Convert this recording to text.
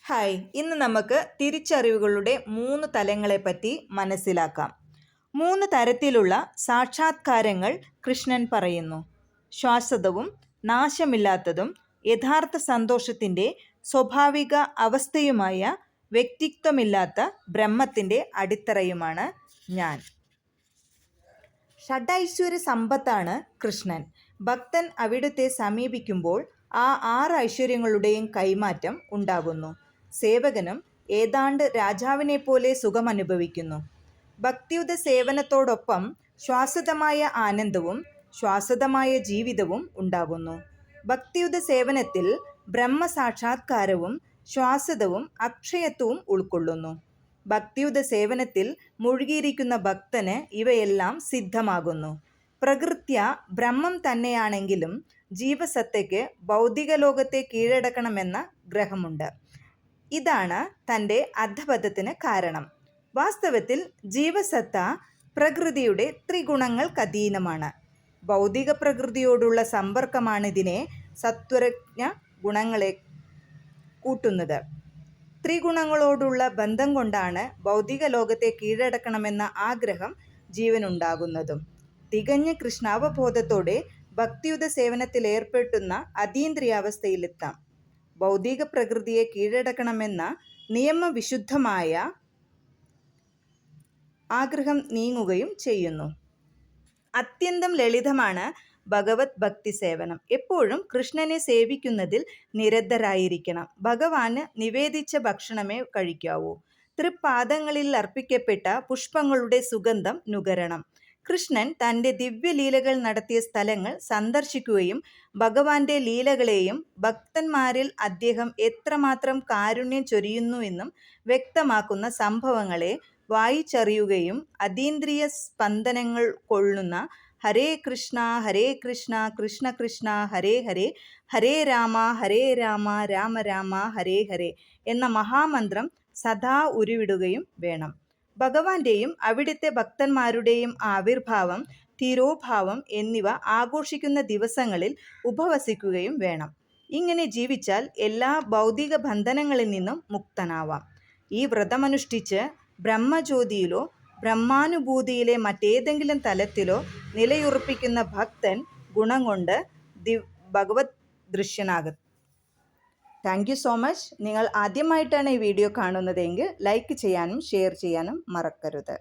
Hi, ഇന്ന് നമുക്ക് തിരിച്ചറിവുകളുടെ 3 തലങ്ങളെപ്പറ്റി മനസ്സിലാക്കാം. 3 തരത്തിലുള്ള സാക്ഷാത്കാരങ്ങൾ കൃഷ്ണൻ പറയുന്നു. ശാശ്വതവും നാശമില്ലാത്തതും യഥാർത്ഥ സന്തോഷത്തിൻ്റെ സ്വാഭാവിക അവസ്ഥയുമായ വ്യക്തിത്വമില്ലാത്ത ബ്രഹ്മത്തിൻ്റെ അടിത്തറയുമാണ് ഞാൻ. ഷഡൈശ്വര്യ സമ്പത്താണ് കൃഷ്ണൻ. ഭക്തൻ അവിടുത്തെ സമീപിക്കുമ്പോൾ ആ 6 ഐശ്വര്യങ്ങളുടെയും കൈമാറ്റം ഉണ്ടാകുന്നു. സേവകനും ഏതാണ്ട് രാജാവിനെപ്പോലെ സുഖമനുഭവിക്കുന്നു. ഭക്തിയുത സേവനത്തോടൊപ്പം ശാശ്വതമായ ആനന്ദവും ശാശ്വതമായ ജീവിതവും ഉണ്ടാകുന്നു. ഭക്തിയുത സേവനത്തിൽ ബ്രഹ്മസാക്ഷാത്കാരവും ശാശ്വതവും അക്ഷയത്വവും ഉൾക്കൊള്ളുന്നു. ഭക്തിയുത സേവനത്തിൽ മുഴുകിയിരിക്കുന്ന ഭക്തന് ഇവയെല്ലാം സിദ്ധമാകുന്നു. പ്രകൃത്യ ബ്രഹ്മം തന്നെയാണെങ്കിലും ജീവസത്തയ്ക്ക് ഭൗതിക ലോകത്തെ കീഴടക്കണമെന്ന ഗ്രഹമുണ്ട്. ഇതാണ് തൻ്റെ അധപതത്തിന് കാരണം. വാസ്തവത്തിൽ ജീവസത്ത പ്രകൃതിയുടെ ത്രിഗുണങ്ങൾക്കധീനമാണ്. ഭൗതിക പ്രകൃതിയോടുള്ള സമ്പർക്കമാണിതിനെ സത്വരജ്ഞ ഗുണങ്ങളെ കൂട്ടുന്നത്. ത്രിഗുണങ്ങളോടുള്ള ബന്ധം കൊണ്ടാണ് ഭൗതിക ലോകത്തെ കീഴടക്കണമെന്ന ആഗ്രഹം ജീവനുണ്ടാകുന്നതും. തികഞ്ഞ കൃഷ്ണാവബോധത്തോടെ ഭക്തിയുത സേവനത്തിലേർപ്പെടുന്ന അതീന്ദ്രിയാവസ്ഥയിലെത്താം. ഭൗതിക പ്രകൃതിയെ കീഴടക്കണമെന്ന നിയമവിശുദ്ധമായ ആഗ്രഹം നീങ്ങുകയും ചെയ്യുന്നു. അത്യന്തം ലളിതമാണ് ഭഗവത് ഭക്തി സേവനം. എപ്പോഴും കൃഷ്ണനെ സേവിക്കുന്നതിൽ നിരതരായിരിക്കണം. ഭഗവാന് നിവേദിച്ച ഭക്ഷണമേ കഴിക്കാവൂ. തൃപ്പാദങ്ങളിൽ അർപ്പിക്കപ്പെട്ട പുഷ്പങ്ങളുടെ സുഗന്ധം നുകരണം. കൃഷ്ണൻ തൻ്റെ ദിവ്യലീലകൾ നടത്തിയ സ്ഥലങ്ങൾ സന്ദർശിക്കുകയും ഭഗവാന്റെ ലീലകളെയും ഭക്തന്മാരിൽ അദ്ദേഹം എത്രമാത്രം കാരുണ്യം ചൊരിയുന്നുവെന്നും വ്യക്തമാക്കുന്ന സംഭവങ്ങളെ വായിച്ചറിയുകയും അതീന്ദ്രിയ സ്പന്ദനങ്ങൾ കൊള്ളുന്ന ഹരേ കൃഷ്ണ കൃഷ്ണ കൃഷ്ണ ഹരേ ഹരേ, ഹരേ രാമ രാമ രാമ ഹരേ ഹരേ എന്ന മഹാമന്ത്രം സദാ ഉരുവിടുകയും വേണം. ഭഗവാന്റെയും അവിടുത്തെ ഭക്തന്മാരുടെയും ആവിർഭാവം, തിരോഭാവം എന്നിവ ആഘോഷിക്കുന്ന ദിവസങ്ങളിൽ ഉപവസിക്കുകയും വേണം. ഇങ്ങനെ ജീവിച്ചാൽ എല്ലാ ഭൗതിക ബന്ധനങ്ങളിൽ നിന്നും മുക്തനാവാം. ഈ വ്രതമനുഷ്ഠിച്ച് ബ്രഹ്മജ്യോതിയിലോ ബ്രഹ്മാനുഭൂതിയിലെ മറ്റേതെങ്കിലും തലത്തിലോ നിലയുറപ്പിക്കുന്ന ഭക്തൻ ഗുണം കൊണ്ട് ഭഗവത് ദൃശ്യനാകും. Thank you so much. നിങ്ങൾ ആദ്യമായിട്ടാണ് ഈ വീഡിയോ കാണുന്നതെങ്കിൽ ലൈക്ക് ചെയ്യാനും ഷെയർ ചെയ്യാനും മറക്കരുത്.